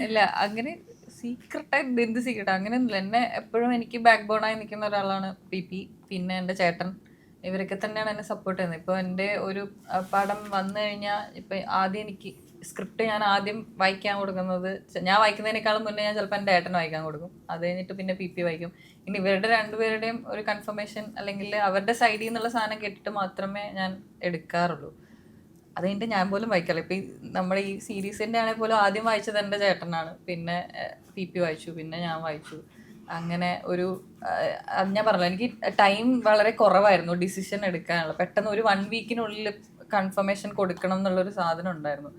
ഇല്ല, അങ്ങനെ സീക്രട്ടായിട്ട് എന്ത് സീക്രട്ട് അങ്ങനെയൊന്നുമില്ല. എന്നെ എപ്പോഴും എനിക്ക് ബാക്ക് ബോണായി നിൽക്കുന്ന ഒരാളാണ് PP, പിന്നെ എൻ്റെ ചേട്ടൻ. ഇവരൊക്കെ തന്നെയാണ് എന്നെ സപ്പോർട്ട് ചെയ്യുന്നത്. ഇപ്പോൾ എൻ്റെ ഒരു പടം വന്നു കഴിഞ്ഞാൽ ഇപ്പം ആദ്യം എനിക്ക് സ്ക്രിപ്റ്റ് ഞാൻ ആദ്യം വായിക്കാൻ കൊടുക്കുന്നത്, ഞാൻ വായിക്കുന്നതിനേക്കാളും മുന്നേ ഞാൻ ചിലപ്പോൾ എൻ്റെ ഏട്ടൻ വായിക്കാൻ കൊടുക്കും. അത് കഴിഞ്ഞിട്ട് പിന്നെ PP വായിക്കും. ഇനി ഇവരുടെ 2 പേരുടെയും ഒരു കൺഫർമേഷൻ അല്ലെങ്കിൽ അവരുടെ സൈഡിൽ നിന്നുള്ള സാധനം കേട്ടിട്ട് മാത്രമേ ഞാൻ എടുക്കാറുള്ളൂ. അത് കഴിഞ്ഞിട്ട് ഞാൻ പോലും വായിക്കാറില്ല. ഇപ്പം നമ്മുടെ ഈ സീരീസിൻ്റെ ആണെങ്കിൽ പോലും ആദ്യം വായിച്ചത് എൻ്റെ ചേട്ടനാണ്, പിന്നെ PP വായിച്ചു, പിന്നെ ഞാൻ വായിച്ചു. അങ്ങനെ ഒരു ഞാൻ പറഞ്ഞില്ല, എനിക്ക് ടൈം വളരെ കുറവായിരുന്നു ഡിസിഷൻ എടുക്കാനുള്ള. പെട്ടെന്ന് ഒരു 1 വീക്കിനുള്ളിൽ കൺഫർമേഷൻ കൊടുക്കണം എന്നുള്ളൊരു സാധനം ഉണ്ടായിരുന്നു.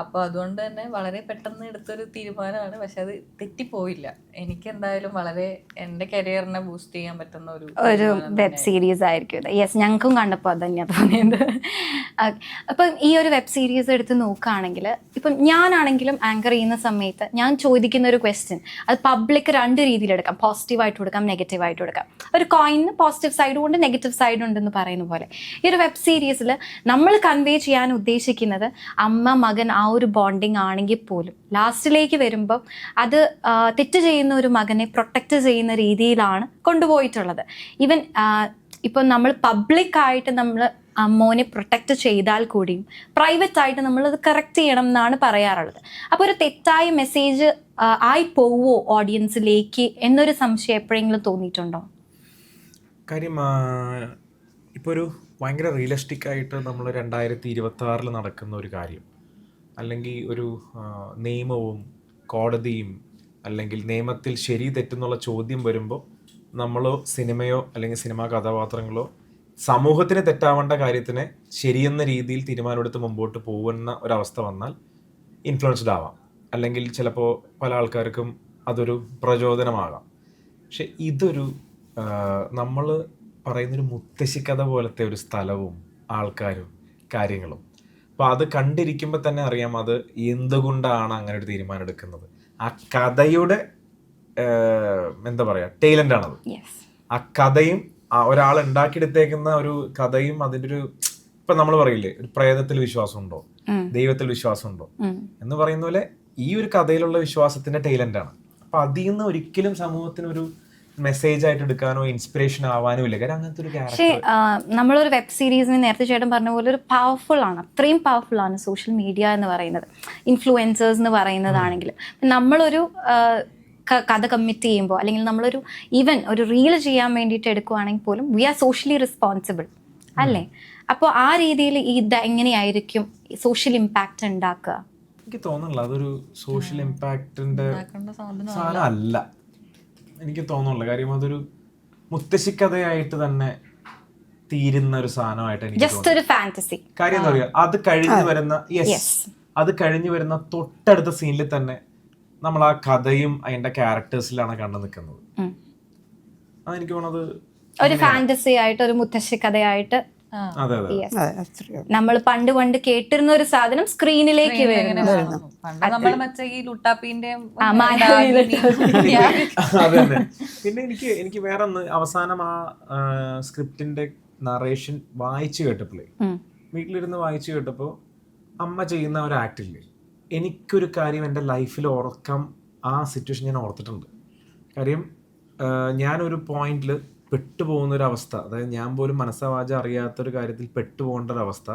അപ്പോൾ അതുകൊണ്ട് തന്നെ വളരെ പെട്ടെന്ന് എടുത്തൊരു തീരുമാനമാണ്. പക്ഷെ അത് തെറ്റിപ്പോയില്ല. എനിക്ക് എന്തായാലും വളരെ എൻ്റെ കരിയറിനെ ബൂസ്റ്റ് ചെയ്യാൻ പറ്റുന്ന ഒരു വെബ് സീരീസ് ആയിരിക്കും. യെസ്, ഞങ്ങൾക്കും കണ്ടപ്പോൾ അത് തന്നെയാണ് തോന്നിയത്. അപ്പം ഈ ഒരു വെബ് സീരീസ് എടുത്ത് നോക്കുകയാണെങ്കിൽ ഇപ്പം ഞാനാണെങ്കിലും ആങ്കർ ചെയ്യുന്ന സമയത്ത് ഞാൻ ചോദിക്കുന്ന ഒരു ക്വസ്റ്റ്യൻ അത് പബ്ലിക് 2 രീതിയിലെടുക്കാം. പോസിറ്റീവായിട്ട് കൊടുക്കാം, നെഗറ്റീവായിട്ട് കൊടുക്കാം. ഒരു കോയിന് പോസിറ്റീവ് സൈഡും ഉണ്ട്, നെഗറ്റീവ് സൈഡും ഉണ്ടെന്ന് പറയുന്ന പോലെ ഈ ഒരു വെബ് സീരീസിൽ നമ്മൾ കൺവേ ചെയ്യാൻ ഉദ്ദേശിക്കുന്നത് അമ്മ മകൻ ആ ഒരു ബോണ്ടിങ് ആണെങ്കിൽ പോലും ലാസ്റ്റിലേക്ക് വരുമ്പോൾ അത് തെറ്റ് ചെയ്യുന്ന ഒരു മകനെ പ്രൊട്ടക്റ്റ് ചെയ്യുന്ന രീതിയിലാണ് കൊണ്ടുപോയിട്ടുള്ളത്. ഈവൻ ഇപ്പം നമ്മൾ പബ്ലിക്കായിട്ട് നമ്മൾ മോനെ പ്രൊട്ടക്റ്റ് ചെയ്താൽ കൂടിയും പ്രൈവറ്റ് ആയിട്ട് നമ്മളത് കറക്റ്റ് ചെയ്യണം എന്നാണ് പറയാറുള്ളത്. അപ്പോൾ ഒരു തെറ്റായ മെസ്സേജ് ആയി പോവോ ഓഡിയൻസിലേക്ക് എന്നൊരു സംശയം എപ്പോഴെങ്കിലും തോന്നിയിട്ടുണ്ടോ? കാര്യം ഇപ്പോൾ ഒരു ഭയങ്കര റിയലിസ്റ്റിക് ആയിട്ട് നമ്മൾ 2026 നടക്കുന്ന ഒരു കാര്യം, അല്ലെങ്കിൽ ഒരു നിയമവും കോടതിയും അല്ലെങ്കിൽ നിയമത്തിൽ ശരി തെറ്റെന്നുള്ള ചോദ്യം വരുമ്പോൾ നമ്മളോ സിനിമയോ അല്ലെങ്കിൽ സിനിമാ കഥാപാത്രങ്ങളോ സമൂഹത്തിന് തെറ്റാവേണ്ട കാര്യത്തിനെ ശരിയെന്ന രീതിയിൽ തീരുമാനമെടുത്ത് മുമ്പോട്ട് പോകുന്ന ഒരവസ്ഥ വന്നാൽ ഇൻഫ്ലുവൻസ്ഡ് ആവാം, അല്ലെങ്കിൽ ചിലപ്പോൾ പല ആൾക്കാർക്കും അതൊരു പ്രചോദനമാകാം. പക്ഷെ ഇതൊരു നമ്മൾ പറയുന്നൊരു മുത്തശ്ശി കഥ പോലത്തെ ഒരു സ്ഥലവും ആൾക്കാരും കാര്യങ്ങളും. അപ്പോൾ അത് കണ്ടിരിക്കുമ്പോൾ തന്നെ അറിയാം അത് എന്തുകൊണ്ടാണ് അങ്ങനെ ഒരു തീരുമാനം എടുക്കുന്നത്. ആ കഥയുടെ എന്താ പറയുക ടേലൻ്റാണത്. ആ കഥയും ഒരാൾ ഉണ്ടാക്കിയെടുത്തേക്കുന്ന ഒരു കഥയും അതിൻ്റെ ഒരു, ഇപ്പം നമ്മൾ പറയില്ലേ ഒരു പ്രേതത്തിൽ വിശ്വാസമുണ്ടോ, ദൈവത്തിൽ വിശ്വാസമുണ്ടോ എന്ന് പറയുന്ന പോലെ ഈ ഒരു കഥയിലുള്ള വിശ്വാസത്തിന്റെ ടേലൻ്റാണ്. അപ്പം അതിൽ നിന്ന് ഒരിക്കലും സമൂഹത്തിനൊരു മെസ്സേജ് ആയിട്ട് എടുക്കാനോ ഇൻസ്പിറേഷൻ ആവാനോ ഇല്ല. കാരണം അങ്ങനത്തെ ഒരു പക്ഷേ നമ്മളൊരു വെബ് സീരീസിന് നേരത്തെ ചേട്ടൻ പറഞ്ഞ പോലെ ഒരു പവർഫുൾ ആണ്, അത്രയും പവർഫുൾ ആണ് സോഷ്യൽ മീഡിയ എന്ന് പറയുന്നത്, ഇൻഫ്ലുവൻസേഴ്സ് എന്ന് പറയുന്നതാണെങ്കിലും. നമ്മളൊരു കഥ കമ്മിറ്റ് ചെയ്യുമ്പോൾ അല്ലെങ്കിൽ നമ്മളൊരു ഈവൻ ഒരു റീൽ ചെയ്യാൻ വേണ്ടിയിട്ട് എടുക്കുവാണെങ്കിൽ പോലും വി ആർ സോഷ്യലി റെസ്പോൺസിബിൾ അല്ലേ? അപ്പോൾ ആ രീതിയിൽ ഇത് എങ്ങനെയായിരിക്കും സോഷ്യൽ ഇമ്പാക്റ്റ് ഉണ്ടാക്കുക? എനിക്ക് തോന്നുന്നില്ല അതൊരു സോഷ്യൽ ഇമ്പാക്റ്റിന്റെ സാധനം അല്ല, എനിക്ക് തോന്നുന്നില്ല. കാര്യം അതൊരു മുത്തശ്ശിക്കഥയായിട്ട് തന്നെ തീരുന്ന ഒരു സാധനമായിട്ട് എനിക്ക് ജസ്റ്റ് ഒരു ഫാന്റസി. കാര്യം എന്താ പറയുക, അത് കഴിഞ്ഞു വരുന്ന തൊട്ടടുത്ത സീനിൽ തന്നെ നമ്മൾ ആ കഥയും അതിന്റെ ക്യാരക്ടേഴ്സിലാണ് കണ്ടു നിൽക്കുന്നത്. അതെനിക്ക് തോന്നുന്നത് ഒരു ഫാന്റസി ആയിട്ട്, ഒരു മുത്തശ്ശി കഥയായിട്ട് അതെ അതെ നമ്മൾ പണ്ട് കേട്ടിരുന്ന ഒരു സാധനം സ്ക്രീനിലേക്ക് വരുന്നു. നമ്മൾ മറ്റേ ഈ ലുട്ടാപ്പിന്റെയും അതന്നെ. പിന്നെ എനിക്ക് വേറെ ഒന്ന് അവസാനം ആ സ്ക്രിപ്റ്റിന്റെ നറേഷൻ വായിച്ചു കേട്ടപ്പോഴേ, വീട്ടിലിരുന്ന് വായിച്ചു കേട്ടപ്പോൾ അമ്മ ചെയ്യുന്ന ഒരു ആക്ടില്ലേ, എനിക്കൊരു കാര്യം എൻ്റെ ലൈഫിൽ ഓർക്കാം, ആ സിറ്റുവേഷൻ ഞാൻ ഓർത്തിട്ടുണ്ട്. കാര്യം ഞാനൊരു പോയിന്റിൽ പെട്ടുപോകുന്നൊരവസ്ഥ, അതായത് ഞാൻ പോലും മനസ്സാവാച അറിയാത്തൊരു കാര്യത്തിൽ പെട്ടുപോകേണ്ട ഒരവസ്ഥ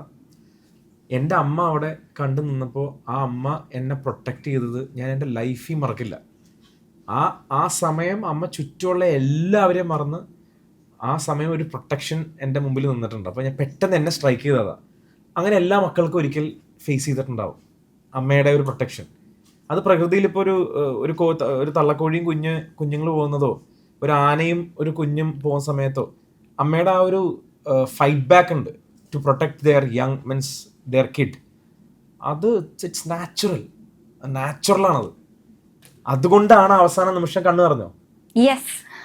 എൻ്റെ അമ്മ അവിടെ കണ്ടു നിന്നപ്പോൾ ആ അമ്മ എന്നെ പ്രൊട്ടക്റ്റ് ചെയ്തത് ഞാൻ എൻ്റെ ലൈഫിൽ മറക്കില്ല. ആ സമയം അമ്മ ചുറ്റുമുള്ള എല്ലാവരെയും മറന്ന് ആ സമയം ഒരു പ്രൊട്ടക്ഷൻ എൻ്റെ മുമ്പിൽ നിന്നിട്ടുണ്ട്. അപ്പോൾ ഞാൻ പെട്ടെന്ന് എന്നെ സ്ട്രൈക്ക് ചെയ്തതാണ്. അങ്ങനെ എല്ലാ മക്കൾക്കും ഒരിക്കൽ ഫേസ് ചെയ്തിട്ടുണ്ടാവും അമ്മയുടെ ഒരു പ്രൊട്ടക്ഷൻ. അത് പ്രകൃതിയിൽ ഇപ്പോൾ ഒരു തള്ളക്കോഴിയും കുഞ്ഞുങ്ങൾ പോകുന്നതോ ഒരു ആനയും ഒരു കുഞ്ഞും പോകുന്ന സമയത്തോ അമ്മയുടെ ആ ഒരു ഫൈറ്റ് ബാക്ക് ഉണ്ട് to protect their young means their kid. അത് ഇറ്റ്സ് നാച്ചുറലാണത്. അതുകൊണ്ടാണ് അവസാന നിമിഷം കണ്ണു പറഞ്ഞോ,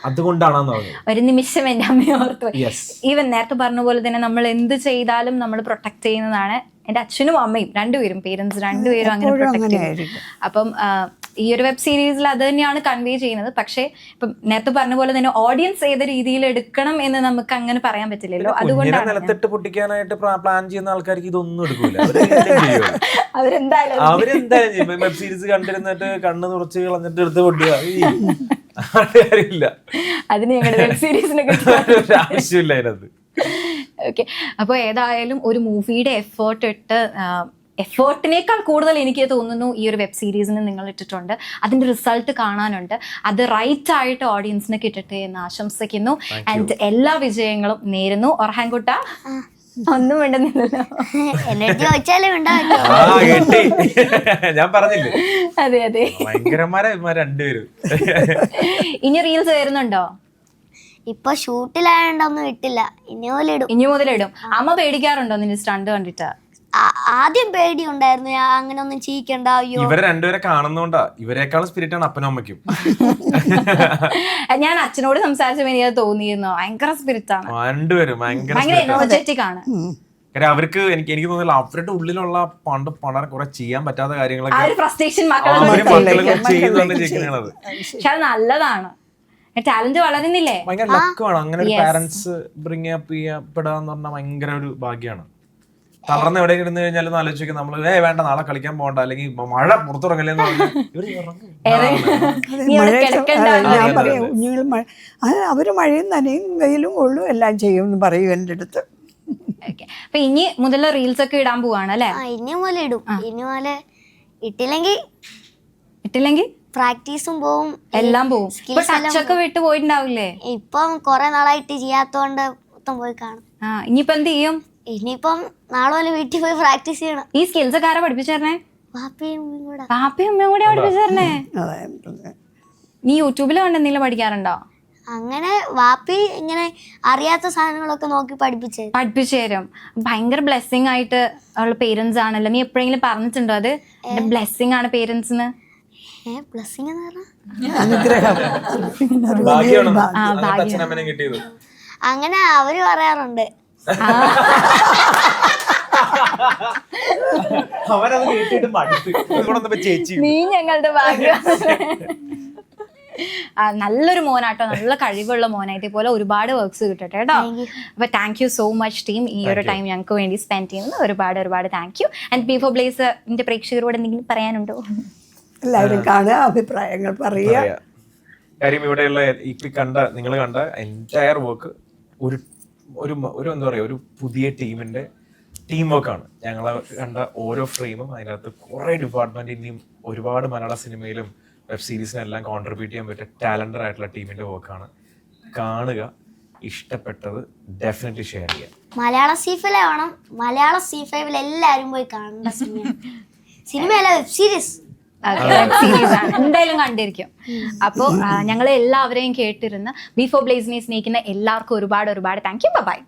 അതുകൊണ്ടാണെന്ന് പറഞ്ഞു. ഒരു നിമിഷം എൻ്റെ അമ്മയെ ഓർത്തു. ഈവൻ നേരത്തെ പറഞ്ഞ പോലെ തന്നെ നമ്മൾ എന്ത് ചെയ്താലും നമ്മൾ പ്രൊട്ടക്ട് ചെയ്യുന്നതാണ്. എൻ്റെ അച്ഛനും അമ്മയും പേരൻസ് രണ്ടുപേരും അങ്ങനെ പ്രൊട്ടക്ട് ചെയ്യും. അപ്പം ഈ ഒരു വെബ് സീരീസിൽ അത് തന്നെയാണ് കൺവേ ചെയ്യുന്നത്. പക്ഷേ ഇപ്പം നേരത്തെ പറഞ്ഞ പോലെ തന്നെ ഓഡിയൻസ് ഏത് രീതിയിൽ എടുക്കണം എന്ന് നമുക്ക് അങ്ങനെ പറയാൻ പറ്റില്ലല്ലോ. അതുകൊണ്ടാണ് നിലത്തിട്ട് പൊട്ടിക്കാനായിട്ട് പ്ലാൻ ചെയ്യുന്ന ആൾക്കാർക്ക് ഇതൊന്നും എടുക്കൂല. അവരെന്തായാലും വെബ് സീരീസ് കണ്ടിരുന്നിട്ട് കണ്ണ് തുറച്ച് കളഞ്ഞിട്ട് എടുത്ത് പൊട്ടിയ കാര്യമില്ല. അതിന് ഞങ്ങളുടെ വെബ് സീരീസിനെ ആവശ്യമില്ല അതിനകത്ത്. ഓക്കെ, അപ്പോൾ ഏതായാലും ഒരു മൂവിയുടെ എഫേർട്ടിനേക്കാൾ കൂടുതൽ എനിക്ക് തോന്നുന്നു ഈ ഒരു വെബ് സീരീസിന് നിങ്ങൾ ഇട്ടിട്ടുണ്ട്. അതിന്റെ റിസൾട്ട് കാണാനുണ്ട്. അത് റൈറ്റ് ആയിട്ട് ഓഡിയൻസിന് കിട്ടട്ടെ എന്ന് ആശംസിക്കുന്നു. ആൻഡ് എല്ലാ വിജയങ്ങളും നേരുന്നു. ഒർഹാൻകുട്ട ഒന്നും വേണ്ടെന്നില്ലല്ലോ, ഞാൻ പറഞ്ഞില്ലേ. അതെ അതെ, ഭയങ്കരന്മാരാ രണ്ടുപേരും. ഇനി റീൽസ് വരുന്നുണ്ടോ? ഇപ്പൊ ഷൂട്ടിലായോണ്ടൊന്നും ഇട്ടില്ല, ഇനി മുതലിടും. അമ്മ പേടിക്കാറുണ്ടോ നിന്റെ സ്റ്റണ്ട് കണ്ടിട്ട്? ആദ്യം പേടി ഉണ്ടായിരുന്നു, ഞാൻ അങ്ങനെ ഒന്നും ചെയ്യിക്കണ്ട. ഇവരെ രണ്ടുപേരെ കാണുന്നോണ്ടാ, ഇവരെക്കാളും സ്പിരിറ്റ് ആണ് അപ്പനും അമ്മയ്ക്കും. ഞാൻ അച്ഛനോട് സംസാരിച്ചപ്പോൾ എനിക്ക് തോന്നിയിരുന്നു ഭയങ്കര സ്പിരിറ്റ് ആണ്, രണ്ടുപേരും ഭയങ്കര എനർജറ്റിക് ആണ്. അവർക്ക് എനിക്ക് തോന്നുന്നില്ല അവരുടെ ഉള്ളിലുള്ള പണ്ട് കുറെ ചെയ്യാൻ പറ്റാത്ത കാര്യങ്ങളൊക്കെ ചെയ്യുന്നത്. പക്ഷെ അത് നല്ലതാണ്, ടാലന്റ് വളരുന്നില്ലേ. ഭയങ്കര ലക്കാണ് അങ്ങനെ ഒരു പാരന്റ്സ് ബ്രിങ് അപ്പ് ചെയ്യപ്പെടാന്ന് പറഞ്ഞാൽ ഭയങ്കര ഒരു ഭാഗ്യമാണ്. തളർന്ന് എവിടെ ഇരുന്ന് കഴിഞ്ഞാലും ആലോചിക്കും നമ്മള് വേണ്ട നാളെ കളിക്കാൻ പോകണ്ട അല്ലെങ്കിൽ മഴ പുറത്തിറങ്ങലെന്ന് പറഞ്ഞാൽ ഇവര് ഇറങ്ങും. നീ അവിടെ മഴ കിടക്കണ്ട. ഞാൻ പറയാം കുഞ്ഞുങ്ങൾ മഴ അവര് മഴയും നനയും വെയിലും കൊള്ളും എല്ലാം ചെയ്യും എന്ന് പറയും എൻ്റെ അടുത്ത്. Okay. അപ്പൊ ഇനി മുതൽ റീൽസ് ഒക്കെ ഇടാൻ പോവാണ് അല്ലെ? ഇനി മുതൽ ഇടും. ഇനി മുതൽ ഇട്ടില്ലെങ്കിൽ പ്രാക്ടീസും പോവും, എല്ലാം പോവും. ഇപ്പൊ ടച്ചൊക്കെ വിട്ട് പോയിട്ടുണ്ടാവില്ലേ? ഇപ്പം കൊറേ നാളായിട്ട് ചെയ്യാത്തോണ്ട് മൊത്തം പോയി കാണും. ഇനിയിപ്പൊ എന്ത് ചെയ്യും? ഇനിയിപ്പം നാളെ മുതൽ വീട്ടിൽ പോയി പ്രാക്ടീസ് ചെയ്യണം. ഈ സ്കിൽസ് ഒക്കെ ആരാ പഠിപ്പിച്ചേരണേ? വാപ്പയും ഉമ്മയും കൂടെ. പാപ്പയും അമ്മയും കൂടെ പഠിപ്പിച്ചേരണേ? അതെ. നീ യൂട്യൂബിൽ കണ്ട് എന്തെങ്കിലും പഠിക്കാറുണ്ടോ? അങ്ങനെ വാപ്പി ഇങ്ങനെ അറിയാത്ത സാധനങ്ങളൊക്കെ നോക്കി പഠിപ്പിച്ചു തരും. ഭയങ്കര ബ്ലെസ്സിങ് ആയിട്ട് ഉള്ള പേരൻസ് ആണല്ലോ. നീ എപ്പോഴെങ്കിലും പറഞ്ഞിട്ടുണ്ടോ അത് എന്റെ ബ്ലെസ്സിങ് ആണ് പേരൻസിന്? ബ്ലെസ്സിങ് എന്ന് പറഞ്ഞാ അനുഗ്രഹം. ഭാഗ്യമാണ് അങ്ങനത്തെ അച്ഛനമ്മനെ കിട്ടിയത്. അങ്ങനെ അവര് പറയാറുണ്ട്. അവരത് കേട്ടിട്ട് മടുത്ത് ചേച്ചി നീ ഞങ്ങളുടെ ഭാഗ്യം. നല്ലൊരു മോനാട്ടോ, നല്ല കഴിവുള്ള മോനാ. ഇതേപോലെ ഒരുപാട് വർക്ക്സ് കിട്ടട്ടെ കേട്ടോ. അപ്പൊ thank you so much team, ഈ ഒരു ടൈം ഞങ്ങൾക്ക് വേണ്ടി സ്പെൻഡ് ചെയ്യുന്നത്. ഒരുപാട് താങ്ക് യു. ആൻഡ് ബിഫോർ ബ്ലേസിന്റെ പ്രേക്ഷകരോട് എന്തെങ്കിലും പറയാനുണ്ടോ? എല്ലാവരും കാണുക, അഭിപ്രായങ്ങൾ പറയുക. കാര്യം ഇവിടെയുള്ള നിങ്ങൾ കണ്ട എൻറ്റയർ വർക്ക് ഒരു എന്താ പറയാ, ഒരു പുതിയ ടീമിന്റെ ടീം വർക്കാണ്. ഞങ്ങളെ കണ്ട ഓരോ ഫ്രെയിമും അതിനകത്ത് കുറെ ഡിപ്പാർട്ട്മെന്റ് ഇനിയും ഒരുപാട് മലയാള സിനിമയിലും വെബ് സീരീസിനെല്ലാം കോൺട്രിബ്യൂട്ട് ചെയ്യാൻ പറ്റിയ ടാലന്റഡ് ആയിട്ടുള്ള ടീമിന്റെ വർക്കാണ്. കാണുക, ഇഷ്ടപ്പെട്ടത് ഡെഫിനറ്റ്ലി ഷെയർ ചെയ്യാം. മലയാള C5 ആവണം. മലയാള C5 എല്ലാരും പോയി കാണേണ്ട സിനിമയല്ല, വെബ് സീരീസ്. സീരീസ് ആണ്, എന്തായാലും കണ്ടിരിക്കും. അപ്പോൾ ഞങ്ങൾ എല്ലാവരെയും കേട്ടിരുന്ന് ബിഫോർ ബ്ലേസിനെ സ്നേഹിക്കുന്ന എല്ലാവർക്കും ഒരുപാട് താങ്ക് യു. ബൈ.